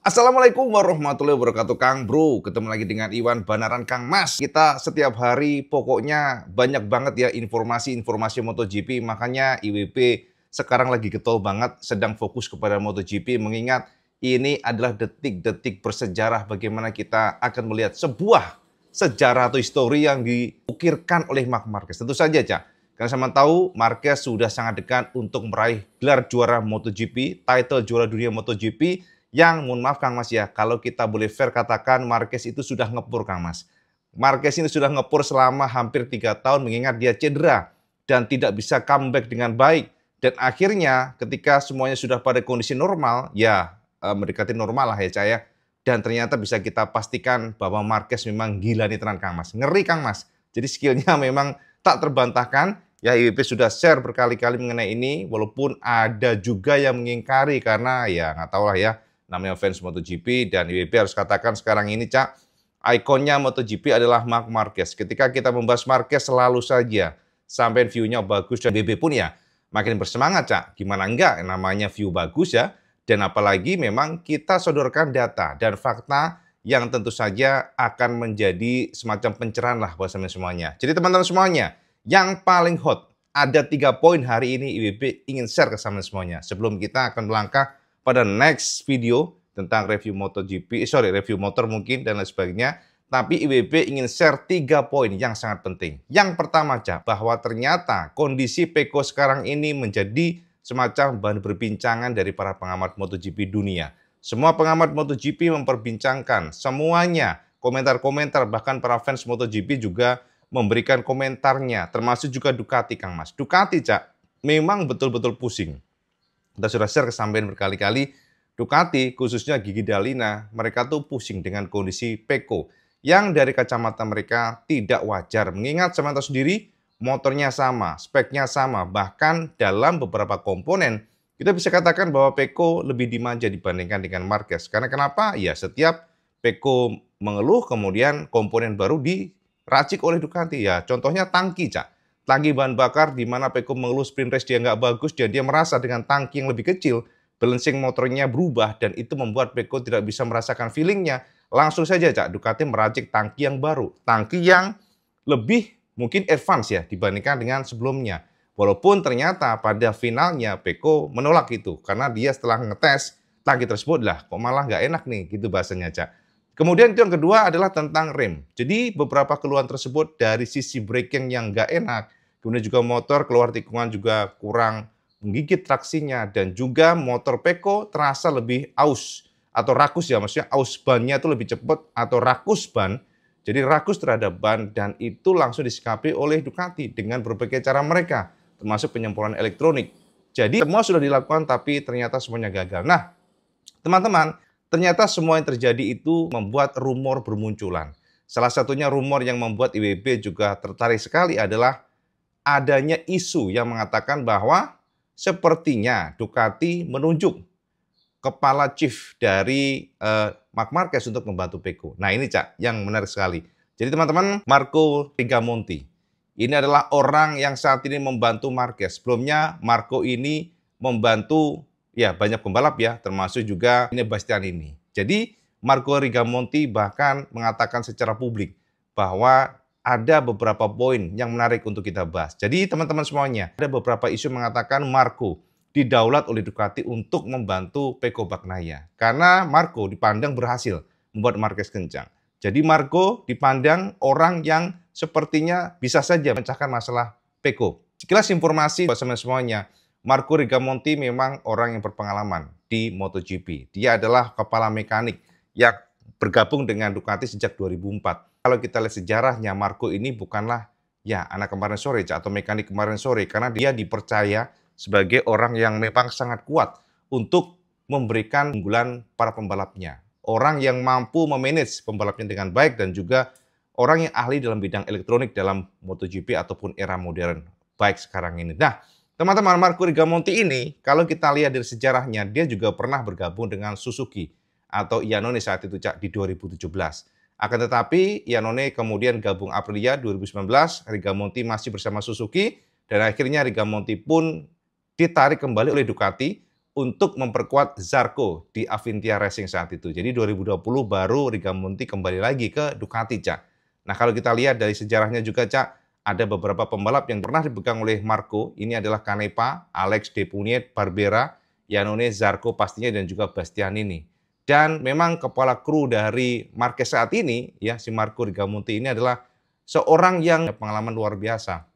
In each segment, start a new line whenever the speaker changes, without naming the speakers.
Assalamualaikum warahmatullahi wabarakatuh, Kang Bro. Ketemu lagi dengan Iwan Banaran, Kang Mas. Kita setiap hari pokoknya banyak banget ya informasi-informasi MotoGP. Makanya IWB sekarang lagi getol banget, sedang fokus kepada MotoGP. Mengingat ini adalah detik-detik bersejarah bagaimana kita akan melihat sebuah sejarah atau histori yang diukirkan oleh Marc Marquez. Tentu saja, Cak. Karena sama tahu, Marquez sudah sangat dekat untuk meraih gelar juara MotoGP, title juara dunia MotoGP, yang mohon maaf Kang Mas ya, kalau kita boleh fair katakan Marquez itu sudah ngepur Kang Mas. Marquez ini sudah ngepur selama hampir 3 tahun mengingat dia cedera dan tidak bisa comeback dengan baik. Dan akhirnya ketika semuanya sudah pada kondisi normal, ya mendekati normal lah ya Cak ya. Dan ternyata bisa kita pastikan bahwa Marquez memang gila nih tenan Kang Mas. Ngeri Kang Mas. Jadi skillnya memang tak terbantahkan. Ya IWP sudah share berkali-kali mengenai ini, walaupun ada juga yang mengingkari karena ya nggak tahu lah ya, namanya fans MotoGP, dan IWB harus katakan sekarang ini, Cak, ikonnya MotoGP adalah Marc Marquez. Ketika kita membahas Marquez selalu saja sampai view-nya bagus, dan IWB pun ya makin bersemangat, Cak. Gimana enggak, namanya view bagus ya, dan apalagi memang kita sodorkan data dan fakta yang tentu saja akan menjadi semacam pencerahan lah buat semuanya. Jadi teman-teman semuanya, yang paling hot, ada 3 poin hari ini IWB ingin share ke semuanya. Sebelum kita akan melangkah pada next video tentang review MotoGP, review motor mungkin dan lain sebagainya. Tapi IWB ingin share 3 poin yang sangat penting. Yang pertama, Cak, bahwa ternyata kondisi Pecco sekarang ini menjadi semacam bahan perbincangan dari para pengamat MotoGP dunia. Semua pengamat MotoGP memperbincangkan semuanya, komentar-komentar, bahkan para fans MotoGP juga memberikan komentarnya, termasuk juga Ducati, Kang Mas. Ducati, Cak, memang betul-betul pusing. Kita sudah share kesampaian berkali-kali, Ducati, khususnya Gigi Dall'Igna, mereka tuh pusing dengan kondisi Pecco yang dari kacamata mereka tidak wajar. Mengingat sama tahu sendiri, motornya sama, speknya sama, bahkan dalam beberapa komponen, kita bisa katakan bahwa Pecco lebih dimanja dibandingkan dengan Marquez. Karena kenapa? Ya setiap Pecco mengeluh, kemudian komponen baru diracik oleh Ducati. Ya contohnya tangki, Cak. Tangki bahan bakar di mana Pecco mengeluh sprint race dia nggak bagus dan dia merasa dengan tangki yang lebih kecil, balancing motornya berubah dan itu membuat Pecco tidak bisa merasakan feelingnya. Langsung saja Cak, Ducati meracik tangki yang baru, tangki yang lebih mungkin advance ya dibandingkan dengan sebelumnya. Walaupun ternyata pada finalnya Pecco menolak itu karena dia setelah ngetes tangki tersebut lah kok malah nggak enak nih gitu bahasanya Cak. Kemudian itu yang kedua adalah tentang rem. Jadi beberapa keluhan tersebut dari sisi braking yang nggak enak, kemudian juga motor keluar tikungan juga kurang menggigit traksinya, dan juga motor Pecco terasa lebih aus atau rakus ya, maksudnya aus bannya itu lebih cepat atau rakus ban, jadi rakus terhadap ban, dan itu langsung disikapi oleh Ducati dengan berbagai cara mereka, termasuk penyempurnaan elektronik. Jadi semua sudah dilakukan tapi ternyata semuanya gagal. Nah, teman-teman, ternyata semua yang terjadi itu membuat rumor bermunculan. Salah satunya rumor yang membuat IWB juga tertarik sekali adalah adanya isu yang mengatakan bahwa sepertinya Ducati menunjuk kepala chief dari Marc Marquez untuk membantu Pecco. Nah ini Cak, yang menarik sekali. Jadi teman-teman, Marco Rigamonti. Ini adalah orang yang saat ini membantu Marquez. Sebelumnya Marco ini membantu ya banyak pembalap ya, termasuk juga ini Bastianini. Jadi Marco Rigamonti bahkan mengatakan secara publik bahwa ada beberapa poin yang menarik untuk kita bahas. Jadi teman-teman semuanya, ada beberapa isu mengatakan Marco didaulat oleh Ducati untuk membantu Pecco Bagnaia. Karena Marco dipandang berhasil membuat Marquez kencang. Jadi Marco dipandang orang yang sepertinya bisa saja memecahkan masalah Pecco. Sekilas informasi buat semuanya, Marco Rigamonti memang orang yang berpengalaman di MotoGP. Dia adalah kepala mekanik yang bergabung dengan Ducati sejak 2004. Kalau kita lihat sejarahnya, Marco ini bukanlah ya anak kemarin sore atau mekanik kemarin sore, karena dia dipercaya sebagai orang yang memang sangat kuat untuk memberikan unggulan para pembalapnya. Orang yang mampu memanage pembalapnya dengan baik dan juga orang yang ahli dalam bidang elektronik dalam MotoGP ataupun era modern baik sekarang ini. Nah, teman-teman, Marco Rigamonti ini kalau kita lihat dari sejarahnya, dia juga pernah bergabung dengan Suzuki atau Iannone saat itu Cak di 2017. Akan tetapi Iannone kemudian gabung Aprilia 2019, Rigamonti masih bersama Suzuki, dan akhirnya Rigamonti pun ditarik kembali oleh Ducati untuk memperkuat Zarco di Avintia Racing saat itu. Jadi 2020 baru Rigamonti kembali lagi ke Ducati, Cak. Nah, kalau kita lihat dari sejarahnya juga, Cak, ada beberapa pembalap yang pernah dipegang oleh Marco. Ini adalah Canepa, Alex Depuignet, Barbera, Iannone, Zarco pastinya, dan juga Bastianini. Dan memang kepala kru dari Marquez saat ini, ya, si Marco Rigamonti ini adalah seorang yang pengalaman luar biasa.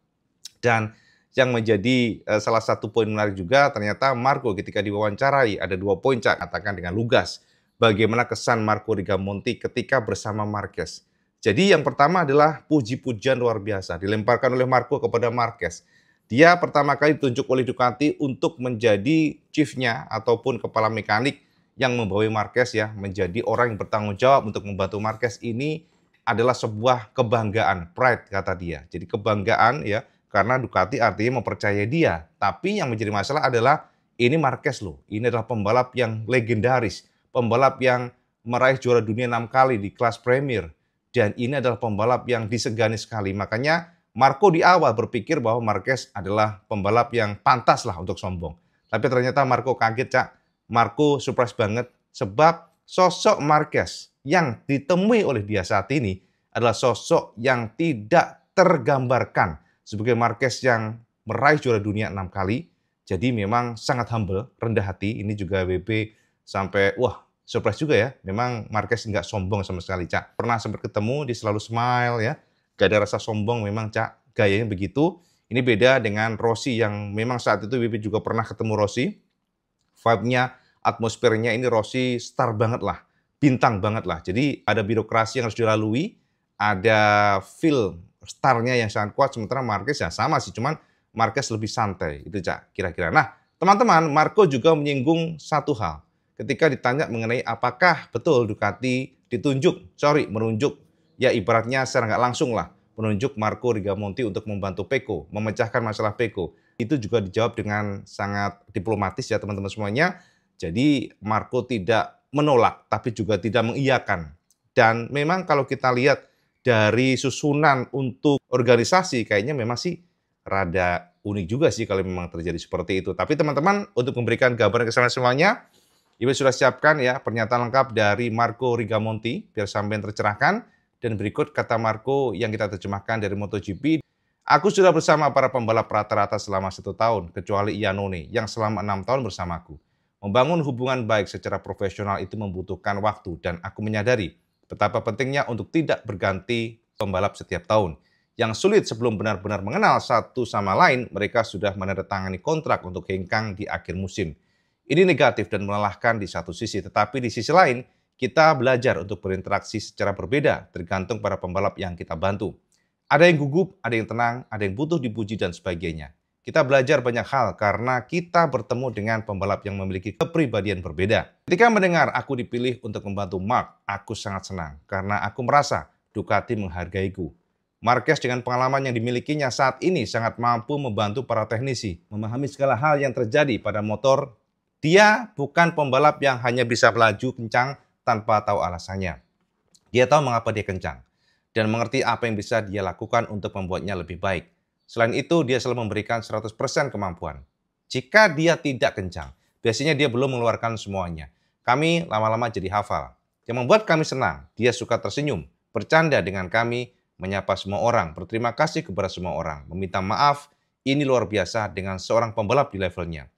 Dan yang menjadi salah satu poin menarik juga, ternyata Marco ketika diwawancarai, ada 2 poin, Cak, katakan dengan lugas. Bagaimana kesan Marco Rigamonti ketika bersama Marquez. Jadi yang pertama adalah puji-pujian luar biasa, dilemparkan oleh Marco kepada Marquez. Dia pertama kali ditunjuk oleh Ducati untuk menjadi chiefnya ataupun kepala mekanik yang membawa Marquez, ya, menjadi orang yang bertanggung jawab untuk membantu Marquez. Ini adalah sebuah kebanggaan, pride kata dia. Jadi kebanggaan, ya, karena Ducati artinya mempercayai dia. Tapi yang menjadi masalah adalah ini Marquez loh. Ini adalah pembalap yang legendaris, pembalap yang meraih juara dunia 6 kali di kelas Premier. Dan ini adalah pembalap yang disegani sekali. Makanya Marco di awal berpikir bahwa Marquez adalah pembalap yang pantas lah untuk sombong. Tapi ternyata Marco kaget, Cak. Marco surprise banget sebab sosok Marquez yang ditemui oleh dia saat ini adalah sosok yang tidak tergambarkan sebagai Marquez yang meraih juara dunia 6 kali. Jadi memang sangat humble, rendah hati. Ini juga WB sampai, wah, surprise juga ya. Memang Marquez nggak sombong sama sekali, Cak. Pernah sempat ketemu, dia selalu smile ya. Gak ada rasa sombong memang, Cak. Gayanya begitu. Ini beda dengan Rossi yang memang saat itu WB juga pernah ketemu Rossi. Vibe-nya, atmosfernya ini Rossi star banget lah. Bintang banget lah. Jadi ada birokrasi yang harus dilalui. Ada feel starnya yang sangat kuat. Sementara Marquez ya sama sih. Cuman Marquez lebih santai. Itu, Cak, kira-kira. Nah, teman-teman, Marco juga menyinggung satu hal. Ketika ditanya mengenai apakah betul Ducati menunjuk, ya ibaratnya secara nggak langsung lah, menunjuk Marco Rigamonti untuk membantu Pecco, memecahkan masalah Pecco. Itu juga dijawab dengan sangat diplomatis ya teman-teman semuanya. Jadi Marco tidak menolak, tapi juga tidak mengiyakan. Dan memang kalau kita lihat dari susunan untuk organisasi, kayaknya memang sih rada unik juga sih kalau memang terjadi seperti itu. Tapi teman-teman, untuk memberikan gambaran kesan semuanya, Ibu sudah siapkan ya pernyataan lengkap dari Marco Rigamonti, biar sampai tercerahkan. Dan berikut kata Marco yang kita terjemahkan dari MotoGP. Aku sudah bersama para pembalap rata-rata selama 1 tahun, kecuali Iannone yang selama 6 tahun bersamaku. Membangun hubungan baik secara profesional itu membutuhkan waktu, dan aku menyadari betapa pentingnya untuk tidak berganti pembalap setiap tahun. Yang sulit sebelum benar-benar mengenal satu sama lain, mereka sudah menandatangani kontrak untuk hengkang di akhir musim. Ini negatif dan melelahkan di satu sisi, tetapi di sisi lain, kita belajar untuk berinteraksi secara berbeda, tergantung pada pembalap yang kita bantu. Ada yang gugup, ada yang tenang, ada yang butuh dipuji, dan sebagainya. Kita belajar banyak hal karena kita bertemu dengan pembalap yang memiliki kepribadian berbeda. Ketika mendengar aku dipilih untuk membantu Marc, aku sangat senang karena aku merasa Ducati menghargaiku. Marquez dengan pengalaman yang dimilikinya saat ini sangat mampu membantu para teknisi, memahami segala hal yang terjadi pada motor. Dia bukan pembalap yang hanya bisa melaju kencang tanpa tahu alasannya. Dia tahu mengapa dia kencang dan mengerti apa yang bisa dia lakukan untuk membuatnya lebih baik. Selain itu, dia selalu memberikan 100% kemampuan. Jika dia tidak kencang, biasanya dia belum mengeluarkan semuanya. Kami lama-lama jadi hafal. Yang membuat kami senang, dia suka tersenyum, bercanda dengan kami, menyapa semua orang, berterima kasih kepada semua orang, meminta maaf. Ini luar biasa dengan seorang pembalap di levelnya.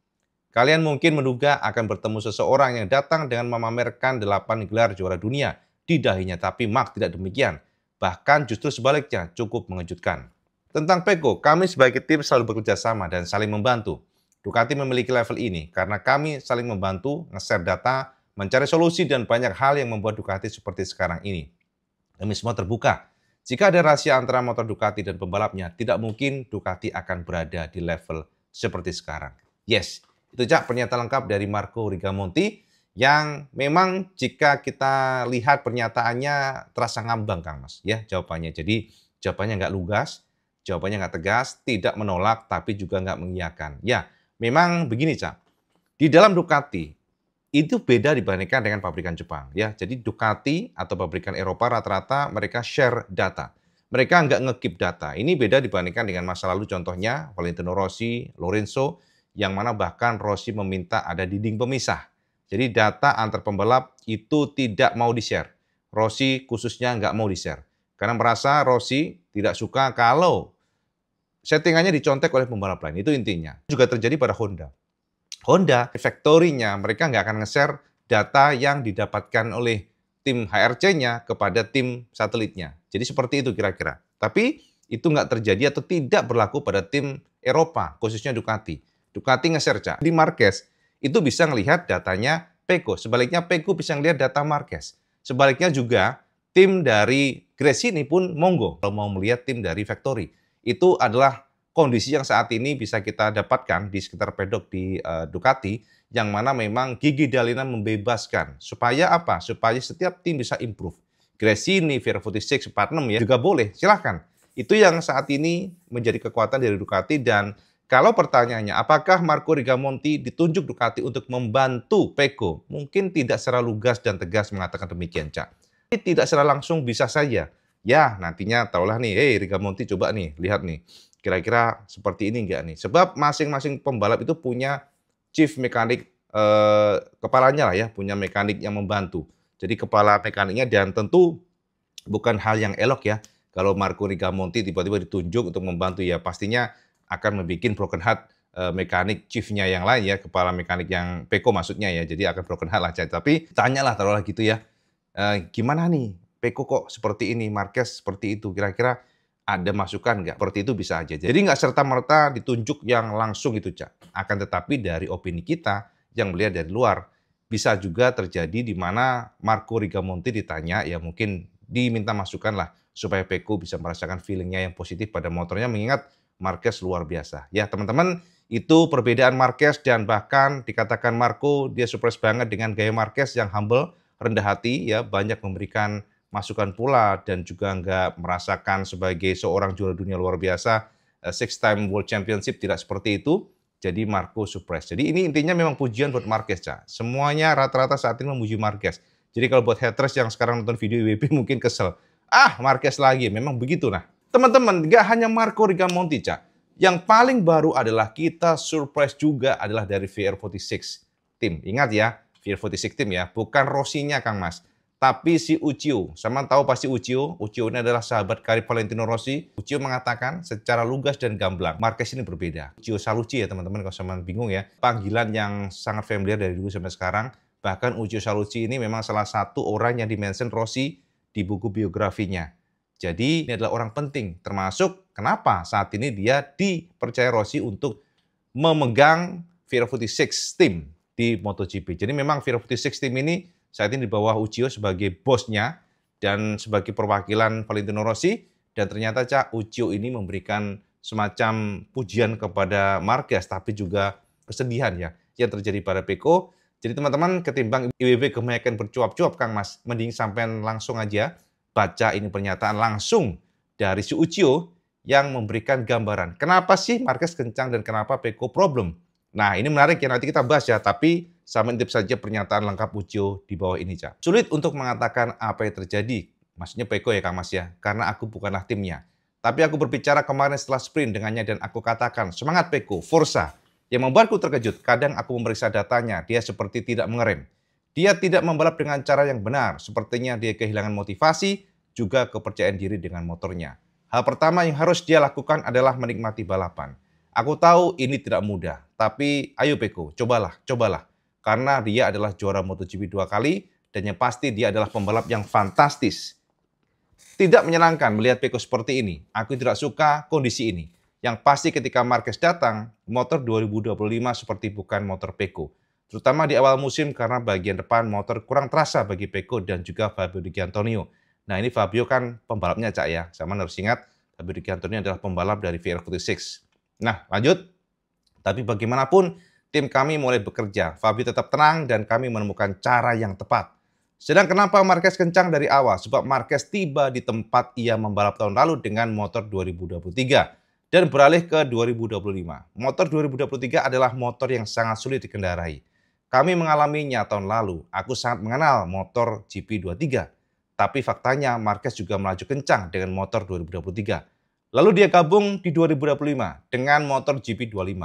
Kalian mungkin menduga akan bertemu seseorang yang datang dengan memamerkan 8 gelar juara dunia di dahinya, tapi Marc tidak demikian. Bahkan justru sebaliknya, cukup mengejutkan. Tentang Pecco, kami sebagai tim selalu bekerja sama dan saling membantu. Ducati memiliki level ini karena kami saling membantu, nge-share data, mencari solusi, dan banyak hal yang membuat Ducati seperti sekarang ini. Kami semua terbuka. Jika ada rahasia antara motor Ducati dan pembalapnya, tidak mungkin Ducati akan berada di level seperti sekarang. Yes, itu Cak pernyataan lengkap dari Marco Rigamonti yang memang jika kita lihat pernyataannya terasa ngambang, Kang Mas. Ya, jawabannya. Jadi jawabannya nggak lugas, jawabannya nggak tegas, tidak menolak, tapi juga nggak mengiyakan. Ya, memang begini, Cak. Di dalam Ducati, itu beda dibandingkan dengan pabrikan Jepang. Ya, jadi Ducati atau pabrikan Eropa rata-rata mereka share data. Mereka nggak nge-keep data. Ini beda dibandingkan dengan masa lalu, contohnya Valentino Rossi, Lorenzo, yang mana bahkan Rossi meminta ada dinding pemisah. Jadi data antar pembalap itu tidak mau di-share. Rossi khususnya nggak mau di-share. Karena merasa Rossi tidak suka kalau settingannya dicontek oleh pembalap lain. Itu intinya. Juga terjadi pada Honda. Honda, factory-nya, mereka nggak akan nge-share data yang didapatkan oleh tim HRC-nya kepada tim satelitnya. Jadi seperti itu kira-kira. Tapi itu nggak terjadi atau tidak berlaku pada tim Eropa, khususnya Ducati. Ducati nge-share, Cak. Di Marquez, itu bisa ngelihat datanya Pecco. Sebaliknya Pecco bisa ngelihat data Marquez. Sebaliknya juga tim dari Gresini pun monggo kalau mau melihat tim dari factory. Itu adalah kondisi yang saat ini bisa kita dapatkan di sekitar pedok di Ducati, yang mana memang Gigi Dall'Igna membebaskan. Supaya apa? Supaya setiap tim bisa improve. Gresini, Vieira 46, 46 ya, juga boleh, silahkan. Itu yang saat ini menjadi kekuatan dari Ducati. Dan kalau pertanyaannya, apakah Marco Rigamonti ditunjuk Ducati untuk membantu Pecco? Mungkin tidak secara lugas dan tegas mengatakan demikian, Cak. Tapi tidak secara langsung bisa saja. Ya, nantinya tahulah nih, Rigamonti coba nih, lihat nih. Kira-kira seperti ini enggak nih? Sebab masing-masing pembalap itu punya chief mekanik, kepalanya lah ya, punya mekanik yang membantu. Jadi kepala mekaniknya, dan tentu bukan hal yang elok ya. Kalau Marco Rigamonti tiba-tiba ditunjuk untuk membantu, ya pastinya akan membuat broken heart mekanik chiefnya yang lain ya, kepala mekanik yang Pecco maksudnya ya. Jadi akan broken heart lah. Tapi tanyalah taruhlah gitu ya, gimana nih Pecco kok seperti ini, Marquez seperti itu, kira-kira ada masukan nggak? Seperti itu bisa aja. Jadi nggak serta-merta ditunjuk yang langsung itu, Cak. Akan tetapi dari opini kita yang melihat dari luar, bisa juga terjadi di mana Marco Rigamonti ditanya, ya mungkin diminta masukan lah supaya Pecco bisa merasakan feelingnya yang positif pada motornya, mengingat Marquez luar biasa. Ya teman-teman, itu perbedaan Marquez, dan bahkan dikatakan Marco dia surprise banget dengan gaya Marquez yang humble, rendah hati, ya banyak memberikan masukan pula, dan juga nggak merasakan sebagai seorang juara dunia luar biasa, six-time World Championship, tidak seperti itu. Jadi Marco surprise. Jadi ini intinya memang pujian buat Marquez, Cak. Semuanya rata-rata saat ini memuji Marquez. Jadi kalau buat haters yang sekarang nonton video IWP mungkin kesel. Marquez lagi, memang begitu. Nah, teman-teman, nggak hanya Marco Rigamonti, Cak. Yang paling baru adalah kita surprise juga adalah dari VR46 tim. Ingat ya, VR46 tim ya, bukan Rossi-nya Kang Mas. Tapi si Uccio, sama tahu pasti Uccio. Uccio ini adalah sahabat karib Valentino Rossi. Uccio mengatakan secara lugas dan gamblang, Marquez ini berbeda. Uccio Salucci ya teman-teman, kalau sama bingung ya. Panggilan yang sangat familiar dari dulu sampai sekarang. Bahkan Uccio Salucci ini memang salah satu orang yang dimention Rossi di buku biografinya. Jadi ini adalah orang penting, termasuk kenapa saat ini dia dipercaya Rossi untuk memegang VR46 tim di MotoGP. Jadi memang VR46 tim ini saat ini di bawah Uccio sebagai bosnya dan sebagai perwakilan Valentino Rossi. Dan ternyata, Cak, Uccio ini memberikan semacam pujian kepada Marquez, tapi juga kesedihan ya yang terjadi pada Pecco. Jadi teman-teman, ketimbang IWB kebanyakan bercuap-cuap Kang Mas, mending sampean langsung aja baca ini pernyataan langsung dari si Uccio yang memberikan gambaran. Kenapa sih Marquez kencang dan kenapa Pecco problem? Nah, ini menarik ya, nanti kita bahas ya, tapi sama intip saja pernyataan lengkap Uccio di bawah ini, Cak. Sulit untuk mengatakan apa yang terjadi, maksudnya Pecco ya Kang Mas ya, karena aku bukanlah timnya. Tapi aku berbicara kemarin setelah sprint dengannya dan aku katakan, semangat Pecco, Forza. Yang membuatku terkejut, kadang aku memeriksa datanya, dia seperti tidak mengerem. Dia tidak membalap dengan cara yang benar, sepertinya dia kehilangan motivasi, juga kepercayaan diri dengan motornya. Hal pertama yang harus dia lakukan adalah menikmati balapan. Aku tahu ini tidak mudah, tapi ayo Pecco, cobalah. Karena dia adalah juara MotoGP 2 kali, dan yang pasti dia adalah pembalap yang fantastis. Tidak menyenangkan melihat Pecco seperti ini. Aku tidak suka kondisi ini. Yang pasti ketika Marquez datang, motor 2025 seperti bukan motor Pecco. Terutama di awal musim karena bagian depan motor kurang terasa bagi Pecco dan juga Fabio Di Giannantonio. Nah ini Fabio kan pembalapnya, Cak ya. Sama harus ingat, Fabio Di Giannantonio adalah pembalap dari VR46. Nah lanjut, tapi bagaimanapun tim kami mulai bekerja. Fabio tetap tenang dan kami menemukan cara yang tepat. Sedang kenapa Marquez kencang dari awal? Sebab Marquez tiba di tempat ia membalap tahun lalu dengan motor 2023. Dan beralih ke 2025. Motor 2023 adalah motor yang sangat sulit dikendarai. Kami mengalaminya tahun lalu. Aku sangat mengenal motor GP23. Tapi faktanya Marquez juga melaju kencang dengan motor 2023. Lalu dia gabung di 2025 dengan motor GP25.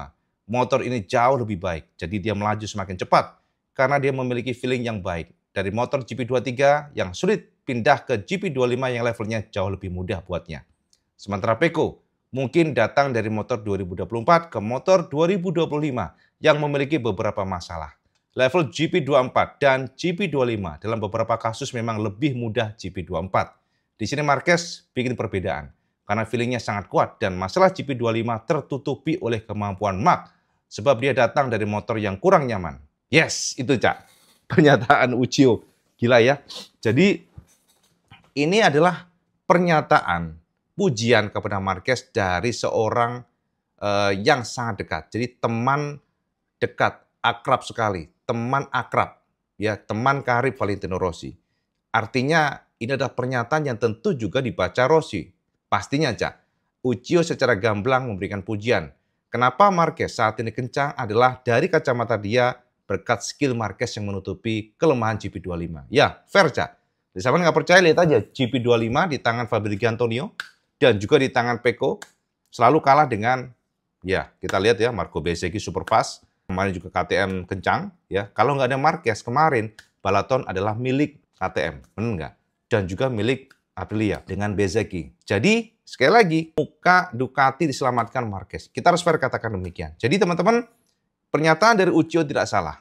motor ini jauh lebih baik. Jadi dia melaju semakin cepat karena dia memiliki feeling yang baik. Dari motor GP23 yang sulit pindah ke GP25 yang levelnya jauh lebih mudah buatnya. Sementara Pecco mungkin datang dari motor 2024 ke motor 2025 yang memiliki beberapa masalah. Level GP24 dan GP25 dalam beberapa kasus memang lebih mudah GP24. Di sini Marquez bikin perbedaan karena feelingnya sangat kuat dan masalah GP25 tertutupi oleh kemampuan Marc sebab dia datang dari motor yang kurang nyaman. Yes, itu Cak. Pernyataan Uccio. Gila ya. Jadi ini adalah pernyataan pujian kepada Marquez dari seorang yang sangat dekat. Jadi teman dekat, akrab sekali, teman akrab, ya teman karib Valentino Rossi. Artinya ini adalah pernyataan yang tentu juga dibaca Rossi. Pastinya, Cak, Uccio secara gamblang memberikan pujian. Kenapa Marquez saat ini kencang adalah dari kacamata dia berkat skill Marquez yang menutupi kelemahan GP25. Ya, fair, Cak. Jadi siapa nggak percaya, lihat aja GP25 di tangan Fabrizio Antonio dan juga di tangan Pecco selalu kalah dengan, ya kita lihat ya, Marco Bezzecchi super fast. Kemarin juga KTM kencang, ya. Kalau nggak ada Marquez kemarin, balaton adalah milik KTM, benar nggak? Dan juga milik Aprilia dengan Bezzecchi. Jadi sekali lagi, muka Ducati diselamatkan Marquez. Kita harus fair katakan demikian. Jadi teman-teman, pernyataan dari Uccio tidak salah.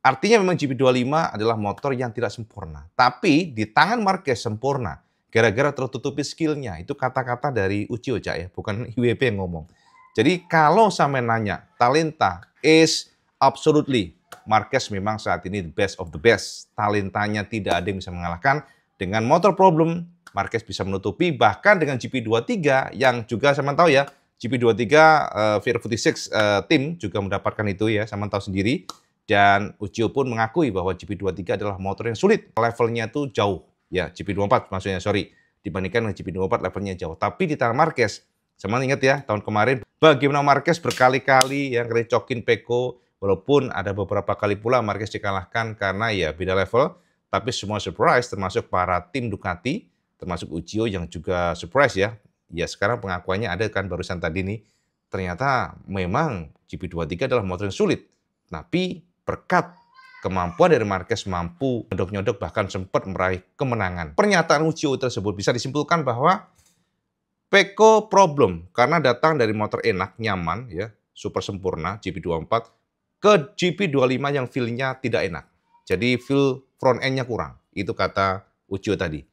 Artinya memang GP25 adalah motor yang tidak sempurna. Tapi di tangan Marquez sempurna. Gara-gara tertutupi skillnya. Itu kata-kata dari Uccio, Cak, ya. Bukan IWP yang ngomong. Jadi kalau sampai nanya, talenta is absolutely. Marquez memang saat ini the best of the best. Talentanya tidak ada yang bisa mengalahkan. Dengan motor problem, Marquez bisa menutupi. Bahkan dengan GP23 yang juga sama tahu ya. GP23 VR46 tim juga mendapatkan itu ya. Sama tahu sendiri. Dan Uccio pun mengakui bahwa GP23 adalah motor yang sulit. Levelnya tuh jauh. Ya, GP24 maksudnya, sorry. Dibandingkan dengan GP24 levelnya jauh. Tapi di tangan Marquez, sama ingat ya, tahun kemarin, bagaimana Marquez berkali-kali yang ngerecokin Pecco. Walaupun ada beberapa kali pula Marquez dikalahkan karena ya beda level. Tapi semua surprise, termasuk para tim Ducati, termasuk Uccio yang juga surprise ya. Ya sekarang pengakuannya ada kan barusan tadi nih. Ternyata memang GP23 adalah motor yang sulit. Tapi berkat kemampuan dari Marquez mampu nyodok-nyodok bahkan sempat meraih kemenangan. Pernyataan Uccio tersebut bisa disimpulkan bahwa Pecco problem karena datang dari motor enak, nyaman, ya super sempurna GP24 ke GP25 yang feel-nya tidak enak. Jadi feel front end-nya kurang. Itu kata Uccio tadi.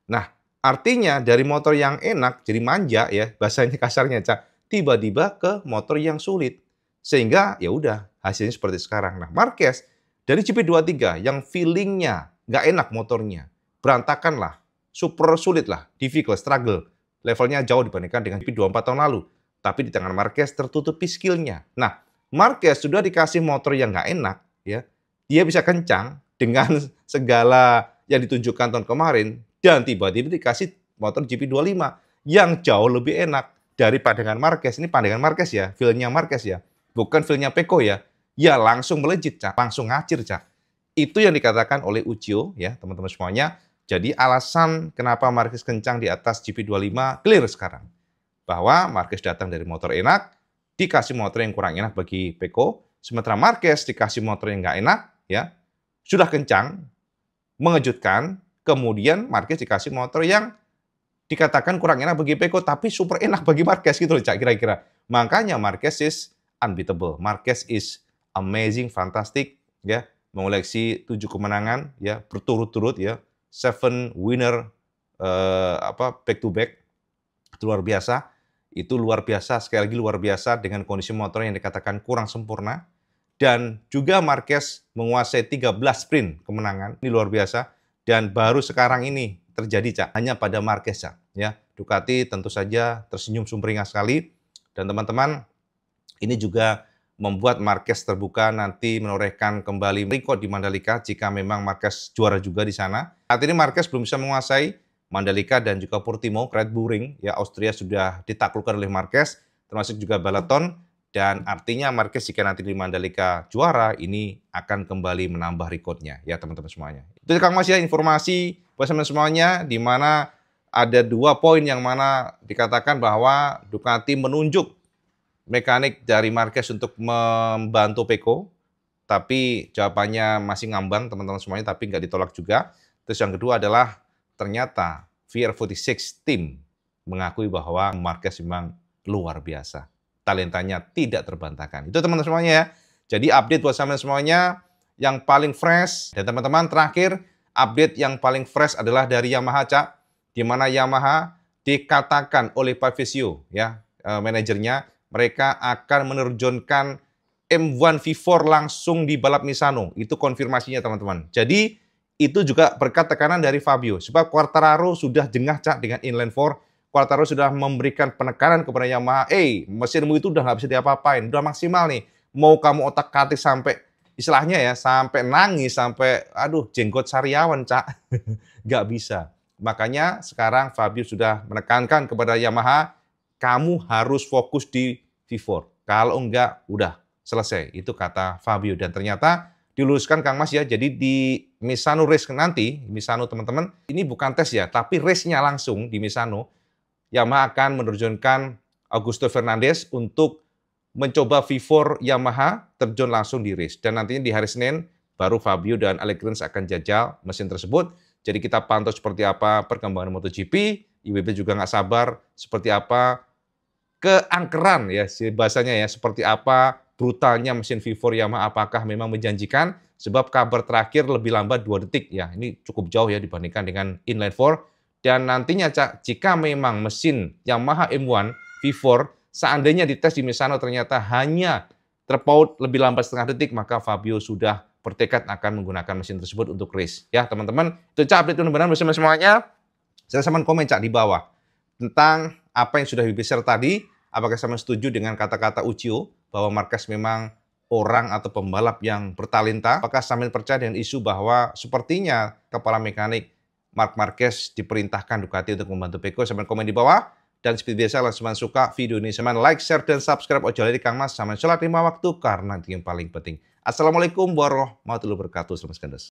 Nah, artinya dari motor yang enak jadi manja ya, bahasanya kasarnya, Cak, tiba-tiba ke motor yang sulit. Sehingga ya udah hasilnya seperti sekarang. Nah, Marquez dari GP23 yang feelingnya nggak enak motornya, berantakan lah, super sulit lah, difficult, struggle. Levelnya jauh dibandingkan dengan GP24 tahun lalu. Tapi di tangan Marquez tertutupi skillnya. Nah, Marquez sudah dikasih motor yang nggak enak, ya, dia bisa kencang dengan segala yang ditunjukkan tahun kemarin, dan tiba-tiba dikasih motor GP25 yang jauh lebih enak dari pandangan Marquez. Ini pandangan Marquez ya, feel-nya Marquez ya. Bukan feel-nya Pecco ya. Ya langsung melejit, Cak. Langsung ngacir, Cak. Itu yang dikatakan oleh Uccio ya, teman-teman semuanya. Jadi alasan kenapa Marquez kencang di atas GP25 clear sekarang. Bahwa Marquez datang dari motor enak, dikasih motor yang kurang enak bagi Pecco. Sementara Marquez dikasih motor yang nggak enak, ya sudah kencang, mengejutkan. Kemudian Marquez dikasih motor yang dikatakan kurang enak bagi Pecco, tapi super enak bagi Marquez gitu loh, Cak, kira-kira. Makanya Marquez is unbeatable. Marquez is amazing, fantastic, ya, mengoleksi 7 kemenangan, ya, berturut-turut, ya, 7 winner, back to back, itu luar biasa. Itu luar biasa, sekali lagi luar biasa dengan kondisi motor yang dikatakan kurang sempurna. Dan juga Marquez menguasai 13 sprint kemenangan, ini luar biasa. Dan baru sekarang ini terjadi, Cak, hanya pada Marquez, Cak, ya. Ducati tentu saja tersenyum sumringah sekali. Dan teman-teman, ini juga membuat Marquez terbuka nanti menorehkan kembali rekor di Mandalika jika memang Marquez juara juga di sana. Saat ini Marquez belum bisa menguasai Mandalika dan juga Portimao, Red Bull Ring, ya, Austria sudah ditaklukkan oleh Marquez, termasuk juga Balaton. Dan artinya Marquez jika nanti di Mandalika juara, ini akan kembali menambah rekornya ya teman-teman semuanya. Itu Kang Mas ya, informasi buat teman-teman semuanya, di mana ada 2 poin yang mana dikatakan bahwa Ducati menunjuk mekanik dari Marquez untuk membantu Peko, tapi jawabannya masih ngambang teman-teman semuanya, tapi nggak ditolak juga. Terus yang kedua adalah ternyata VR46 tim mengakui bahwa Marquez memang luar biasa. Talentanya tidak terbantahkan. Itu teman-teman semuanya ya. Jadi update buat teman semuanya yang paling fresh. Dan teman-teman terakhir, update yang paling fresh adalah dari Yamaha, Cak. Di mana Yamaha dikatakan oleh Pak Visio, ya, manajernya, mereka akan menerjunkan M1 V4 langsung di balap Misano. Itu konfirmasinya teman-teman. Jadi itu juga berkat tekanan dari Fabio. Sebab Quartararo sudah jengah, Cak, dengan inline 4. Quartararo sudah memberikan penekanan kepada Yamaha. Mesinmu itu udah nggak bisa diapa-apain. Udah maksimal nih. Mau kamu otak-atik sampai, istilahnya ya, sampai nangis, sampai, aduh, jenggot sariawan, Cak. Nggak bisa. Makanya sekarang Fabio sudah menekankan kepada Yamaha, kamu harus fokus di V4. Kalau enggak, udah selesai. Itu kata Fabio. Dan ternyata diluluskan Kang Mas ya. Jadi di Misano Race nanti, Misano teman-teman, ini bukan tes ya, tapi race-nya langsung di Misano, Yamaha akan menerjunkan Augusto Fernandez untuk mencoba V4 Yamaha terjun langsung di race. Dan nantinya di hari Senin, baru Fabio dan Alex Rins akan jajal mesin tersebut. Jadi kita pantau seperti apa perkembangan MotoGP. IWB juga nggak sabar seperti apa keangkeran ya bahasanya ya, seperti apa brutalnya mesin V4 Yamaha, apakah memang menjanjikan, sebab kabar terakhir lebih lambat 2 detik ya, ini cukup jauh ya dibandingkan dengan inline 4. Dan nantinya, Cak, jika memang mesin Yamaha M1 V4 seandainya dites di Misano ternyata hanya terpaut lebih lambat setengah detik, maka Fabio sudah bertekad akan menggunakan mesin tersebut untuk race. Ya teman-teman, itu Cak update benar-benar bersama semuanya. Silahkan komen, Cak, di bawah tentang apa yang sudah share tadi. Apakah sama setuju dengan kata-kata Ucio bahwa Marquez memang orang atau pembalap yang bertalenta? Apakah sambil percaya dengan isu bahwa sepertinya kepala mekanik Marc Marquez diperintahkan Ducati untuk membantu Peko? Sambil komen di bawah. Dan seperti biasa, kalau suka video ini, like, share, dan subscribe. Ojo lali Kang Mas, sama sholat 5 waktu karena itu yang paling penting. Assalamualaikum warahmatullahi wabarakatuh. Selamat